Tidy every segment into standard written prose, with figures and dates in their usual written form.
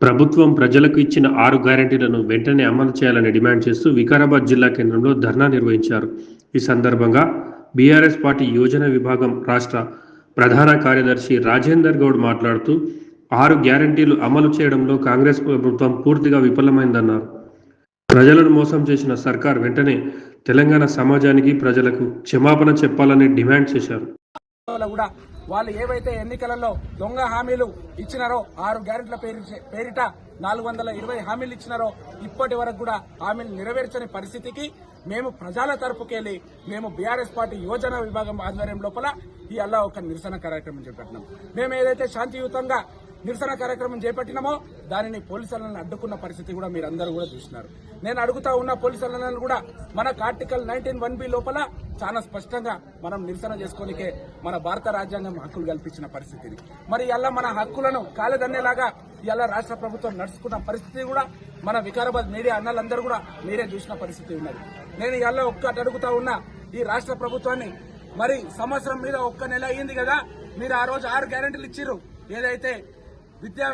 ప్రభుత్వం ప్రజలకు ఇచ్చిన 6 గ్యారెంటీలను వెంటనే అమలు చేయాలని డిమాండ్ చేస్తూ వికారాబాద్ జిల్లా కేంద్రంలో ధర్నా నిర్వహించారు. ఈ సందర్భంగా బీఆర్ఎస్ పార్టీ యోజన విభాగం రాష్ట్ర ప్రధాన కార్యదర్శి రాజేందర్ గౌడ్ మాట్లాడుతూ 6 గ్యారెంటీలు అమలు చేయడంలో కాంగ్రెస్ ప్రభుత్వం పూర్తిగా విఫలమైందన్నారు. ప్రజలను మోసం చేసిన సర్కార్ వెంటనే తెలంగాణ సమాజానికి ప్రజలకు క్షమాపణ చెప్పాలని డిమాండ్ చేశారు. వాళ్ళు ఏవైతే ఎన్నికలలో దొంగ హామీలు ఇచ్చినారో 6 గ్యారెంటీల పేరిట 420 హామీలు ఇచ్చినారో ఇప్పటి వరకు కూడా హామీలు నెరవేర్చని పరిస్థితికి మేము ప్రజల తరపుకెళ్లి మేము బీఆర్ఎస్ పార్టీ యోజన విభాగం ఆధ్వర్యం లోపల ఇవాళ ఒక నిరసన కార్యక్రమం చేపట్టినాం. మేము ఏదైతే శాంతియుతంగా నిరసన కార్యక్రమం చేపట్టినామో దానిని పోలీసులను అడ్డుకున్న పరిస్థితి కూడా మీరందరూ కూడా చూసినారు. నేను అడుగుతా ఉన్న పోలీసులను కూడా మనకు ఆర్టికల్ 19(1)B లోపల చాలా స్పష్టంగా మనం నిరసన చేసుకోనికే మన భారత రాజ్యాంగం హక్కులు కల్పించిన పరిస్థితిని మరి ఇలా మన హక్కులను కాలదన్నేలాగా ఇలా రాష్ట్ర ప్రభుత్వం నడుచుకున్న పరిస్థితి కూడా మన వికారాబాద్ మీడియా అన్నలందరూ కూడా మీరే చూసిన పరిస్థితి ఉన్నది. నేను ఇలా ఒక్కటి అడుగుతా ఉన్నా, ఈ రాష్ట్ర ప్రభుత్వాన్ని మరి సంవత్సరం మీద ఒక్క నెల అయ్యింది కదా, మీరు ఆ రోజు 6 గ్యారెంటీలు ఇచ్చిర్రు. ఏదైతే విద్యా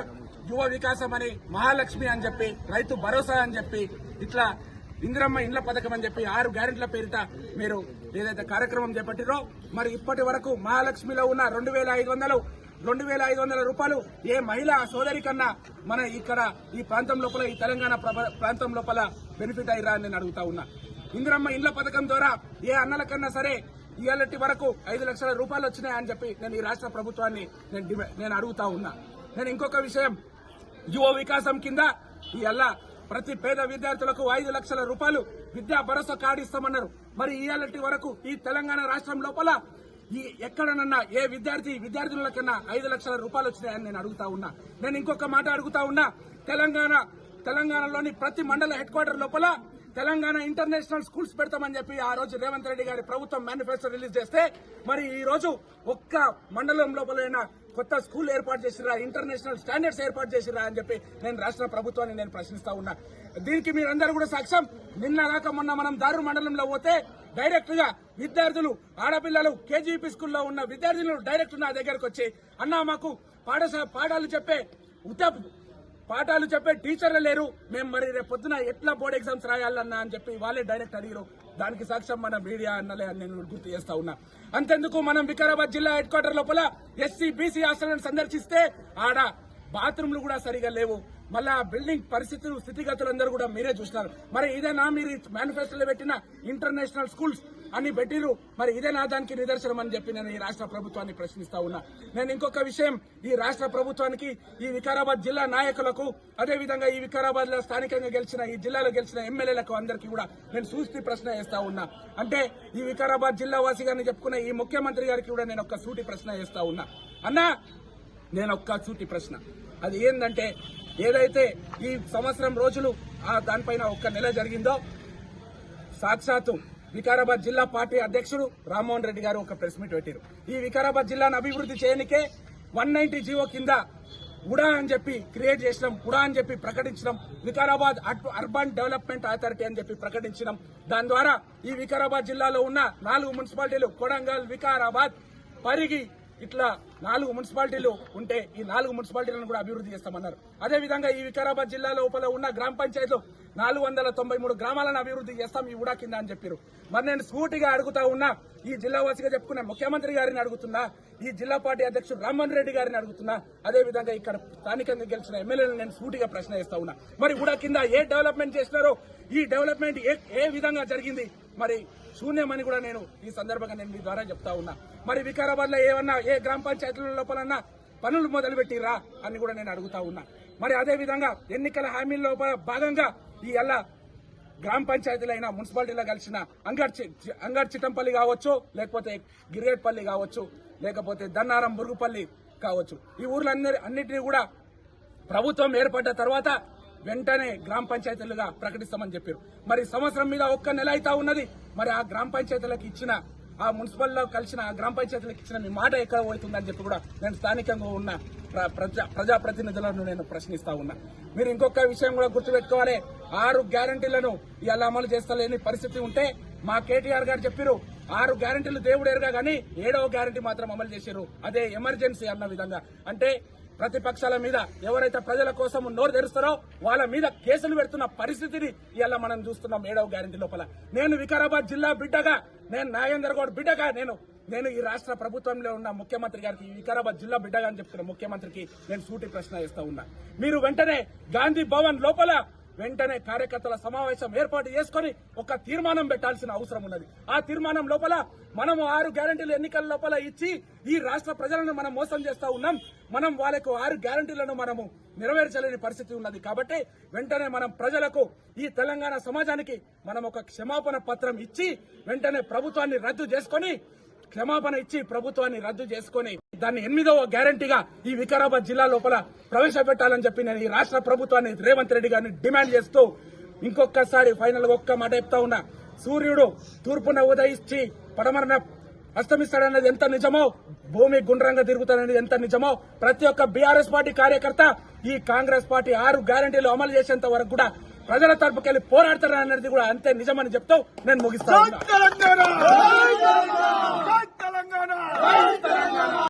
యువ వికాసం అని, మహాలక్ష్మి అని చెప్పి, రైతు భరోసా అని చెప్పి, ఇట్లా ఇందిరమ్మ ఇండ్ల పథకం అని చెప్పి 6 గ్యారెంటీల పేరిట మీరు ఏదైతే కార్యక్రమం చేపట్టిరో మరి ఇప్పటి వరకు మహాలక్ష్మిలో ఉన్న 2,500 రూపాయలు ఏ మహిళా సోదరి కన్నా మన ఇక్కడ ఈ ప్రాంతం లోపల, ఈ తెలంగాణ ప్రాంతం లోపల బెనిఫిట్ అయ్యారా అని నేను అడుగుతా ఉన్నా. ఇందిరమ్మ ఇండ్ల పథకం ద్వారా ఏ అన్నల కన్నా సరే ఇవాళటి వరకు 5 లక్షల రూపాయలు వచ్చినాయని చెప్పి నేను ఈ రాష్ట్ర ప్రభుత్వాన్ని నేను అడుగుతా ఉన్నా. నేను ఇంకొక విషయం, యువ వికాసం కింద ఇవాళ ప్రతి పేద విద్యార్థులకు 5 లక్షల రూపాయలు విద్యా భరోసా కార్డు ఇస్తామన్నారు. మరి ఇవాళటి వరకు ఈ తెలంగాణ రాష్ట్రం లోపల ఈ ఎక్కడనన్నా ఏ విద్యార్థుల కన్నా 5 లక్షల రూపాయలు వచ్చినాయని నేను అడుగుతా ఉన్నా. నేను ఇంకొక మాట అడుగుతా ఉన్నా, తెలంగాణలోని ప్రతి మండల హెడ్ క్వార్టర్ లోపల తెలంగాణ ఇంటర్నేషనల్ స్కూల్స్ పెడతామని చెప్పి ఆ రోజు రేవంత్ రెడ్డి గారి ప్రభుత్వం మేనిఫెస్టో రిలీజ్ చేస్తే మరి ఈ రోజు ఒక్క మండలం లోపలైనా కొత్త స్కూల్ ఏర్పాటు చేసిరా, ఇంటర్నేషనల్ స్టాండర్డ్స్ ఏర్పాటు చేసిరా అని చెప్పి నేను రాష్ట్ర ప్రభుత్వాన్ని నేను ప్రశ్నిస్తా ఉన్నా. దీనికి మీరందరూ కూడా సాక్ష్యం. నిన్న దాకా మొన్న మనం దారు మండలంలో పోతే డైరెక్ట్ గా విద్యార్థులు, ఆడపిల్లలు, కేజీపీ స్కూల్లో ఉన్న విద్యార్థులు డైరెక్ట్ నా దగ్గరకు వచ్చి అన్నా మాకు పాఠాలు చెప్పే టీచర్లు లేరు, మేము మరి రేపు పొద్దున ఎట్లా బోర్డు ఎగ్జామ్స్ రాయాలన్నా అని చెప్పి వాళ్ళే డైరెక్ట్ అడిగారు. దానికి సాక్ష్యం మన మీడియా అన్నలే అని నేను గుర్తు చేస్తా ఉన్నా. అంతెందుకు మనం వికారాబాద్ జిల్లా హెడ్ క్వార్టర్ లోపల ఎస్సీ బీసీ హాస్టళ్లను సందర్శిస్తే ఆడ బాత్రూమ్లు కూడా సరిగా లేవు. మళ్ళా బిల్డింగ్ పరిస్థితులు, స్థితిగతులందరూ కూడా మీరే చూస్తున్నారు. మరి ఇదేనా మీరు మేనిఫెస్టోలో పెట్టిన ఇంటర్నేషనల్ స్కూల్స్ అని పెట్టిరు? మరి ఇదేనా దానికి నిదర్శనం అని చెప్పి నేను ఈ రాష్ట్ర ప్రభుత్వాన్ని ప్రశ్నిస్తా ఉన్నా. నేను ఇంకొక విషయం, ఈ రాష్ట్ర ప్రభుత్వానికి, ఈ వికారాబాద్ జిల్లా నాయకులకు, అదేవిధంగా ఈ వికారాబాద్ లో స్థానికంగా గెలిచిన, ఈ జిల్లాలో గెలిచిన ఎమ్మెల్యేలకు అందరికీ కూడా నేను సూటి ప్రశ్న వేస్తా ఉన్నా. అంటే ఈ వికారాబాద్ జిల్లా వాసిగాని చెప్పుకున్న ఈ ముఖ్యమంత్రి గారికి కూడా నేను ఒక సూటి ప్రశ్న వేస్తా ఉన్నా. అన్నా, నేను ఒక్క సూటి ప్రశ్న, అది ఏంటంటే ఏదైతే ఈ సంవత్సరం రోజులు దానిపైన ఒక్క నెల జరిగిందో సాక్షాత్తు వికారాబాద్ జిల్లా పార్టీ అధ్యక్షుడు రామ్మోహన్ రెడ్డి గారు ఒక ప్రెస్ మీట్ పెట్టారు. ఈ వికారాబాద్ జిల్లాను అభివృద్ధి చేయనికే 190 జీవో కింద ఉడా అని చెప్పి క్రియేట్ చేసినాం, ఉడా అని చెప్పి ప్రకటించడం, వికారాబాద్ అర్బన్ డెవలప్మెంట్ అథారిటీ అని చెప్పి ప్రకటించడం. దాని ద్వారా ఈ వికారాబాద్ జిల్లాలో ఉన్న 4 మున్సిపాలిటీలు, కొడంగల్, వికారాబాద్, పరిగి, ఇట్లా 4 మున్సిపాలిటీలు ఉంటే ఈ 4 మున్సిపాలిటీలను కూడా అభివృద్ధి చేస్తామన్నారు. అదేవిధంగా ఈ వికారాబాద్ జిల్లా లోపల ఉన్న గ్రామ పంచాయతీలు 493 గ్రామాలను అభివృద్ధి చేస్తాం ఈ ఉడా కింద అని చెప్పారు. మరి నేను సూటిగా అడుగుతా ఉన్నా, ఈ జిల్లా వాసిగా చెప్పుకున్న ముఖ్యమంత్రి గారిని అడుగుతున్నా, ఈ జిల్లా పార్టీ అధ్యక్షుడు రామ్మోహన్ రెడ్డి గారిని అడుగుతున్నా, అదేవిధంగా ఇక్కడ స్థానికంగా గెలిచిన ఎమ్మెల్యేలను నేను సూటిగా ప్రశ్న వేస్తా ఉన్నా. మరి ఉడా కింద ఏ డెవలప్మెంట్ చేసినారో, ఈ డెవలప్మెంట్ ఏ విధంగా జరిగింది, మరి శూన్యమని కూడా నేను ఈ సందర్భంగా నేను మీ ద్వారా చెప్తా ఉన్నా. మరి వికారాబాద్ లో ఏమన్నా ఏ గ్రామ పంచాయతీల లోపలన్నా పనులు మొదలుపెట్టిరా అని కూడా నేను అడుగుతా ఉన్నా. మరి అదేవిధంగా ఎన్నికల హామీల లోపల భాగంగా ఈ అలా గ్రామ పంచాయతీలైన మున్సిపాలిటీలో కలిసిన అంగడ్ చిట్టంపల్లి కావచ్చు, లేకపోతే గిరిగేట్పల్లి కావచ్చు, లేకపోతే దన్నారం, మురుగుపల్లి కావచ్చు, ఈ ఊర్లన్నిటినీ కూడా ప్రభుత్వం ఏర్పడ్డ తర్వాత వెంటనే గ్రామ పంచాయతీలుగా ప్రకటిస్తామని చెప్పారు. మరి సంవత్సరం మీద ఒక్క నెల అయితా ఉన్నది. మరి ఆ గ్రామ పంచాయతీలకు ఇచ్చిన, ఆ మున్సిపల్లో కలిసిన ఆ గ్రామ పంచాయతీలకు ఇచ్చిన మీ మాట ఎక్కడ పోతుందని చెప్పి కూడా నేను స్థానికంగా ఉన్న ప్రజాప్రతినిధులను నేను ప్రశ్నిస్తా ఉన్నా. మీరు ఇంకొక విషయం కూడా గుర్తుపెట్టుకోవాలి, 6 గ్యారంటీలను ఇలా అమలు చేస్తలేని పరిస్థితి ఉంటే మా కేటీఆర్ గారు చెప్పారు 6 గ్యారంటీలు దేవుడు ఎరుగా కానీ 7వ గ్యారంటీ మాత్రం అమలు చేశారు, అదే ఎమర్జెన్సీ అన్న విధంగా. అంటే ప్రతిపక్షాల మీద ఎవరైతే ప్రజల కోసం నోరు తెరుస్తారో వాళ్ళ మీద కేసులు పెడుతున్న పరిస్థితిని ఇలా మనం చూస్తున్నాం 7వ గ్యారెంటీ లోపల. నేను వికారాబాద్ జిల్లా బిడ్డగా, నేను నాగేందర్ గౌడ్ బిడ్డగా, నేను ఈ రాష్ట్ర ప్రభుత్వంలో ఉన్న ముఖ్యమంత్రి గారికి, ఈ వికారాబాద్ జిల్లా బిడ్డగా అని చెప్తున్న ముఖ్యమంత్రికి నేను సూటి ప్రశ్న వేస్తా ఉన్నా. మీరు వెంటనే గాంధీ భవన్ లోపల వెంటనే కార్యకర్తల సమావేశం ఏర్పాటు చేసుకుని ఒక తీర్మానం పెట్టాల్సిన అవసరం ఉన్నది. ఆ తీర్మానం లోపల మనము 6 గ్యారెంటీలు ఎన్నికల లోపల ఇచ్చి ఈ రాష్ట్ర ప్రజలను మనం మోసం చేస్తా ఉన్నాం. మనం వాళ్ళకు 6 గ్యారెంటీలను మనము నెరవేర్చలేని పరిస్థితి ఉన్నది. కాబట్టి వెంటనే మనం ప్రజలకు, ఈ తెలంగాణ సమాజానికి మనం ఒక క్షమాపణ పత్రం ఇచ్చి వెంటనే ప్రభుత్వాన్ని రద్దు చేసుకుని, క్షమాపణ ఇచ్చి ప్రభుత్వాన్ని రద్దు చేసుకుని దాన్ని 8వ గ్యారెంటీగా ఈ వికారాబాద్ జిల్లా లోపల ప్రవేశపెట్టాలని చెప్పి నేను ఈ రాష్ట్ర ప్రభుత్వాన్ని, రేవంత్ రెడ్డి గారిని డిమాండ్ చేస్తూ ఇంకొకసారి ఫైనల్ గా ఒక్క మాట చెప్తా ఉన్నా. సూర్యుడు తూర్పున ఉదయించి పడమరన అస్తమిస్తాడనేది ఎంత నిజమో, భూమి గుండ్రంగా తిరుగుతాడనేది ఎంత నిజమో, ప్రతి ఒక్క బీఆర్ఎస్ పార్టీ కార్యకర్త ఈ కాంగ్రెస్ పార్టీ 6 గ్యారెంటీలు అమలు చేసేంత వరకు కూడా ప్రజల తరపుకెళ్లి పోరాడతారనేది కూడా అంతే నిజమని చెప్తూ నేను ముగిస్తాను.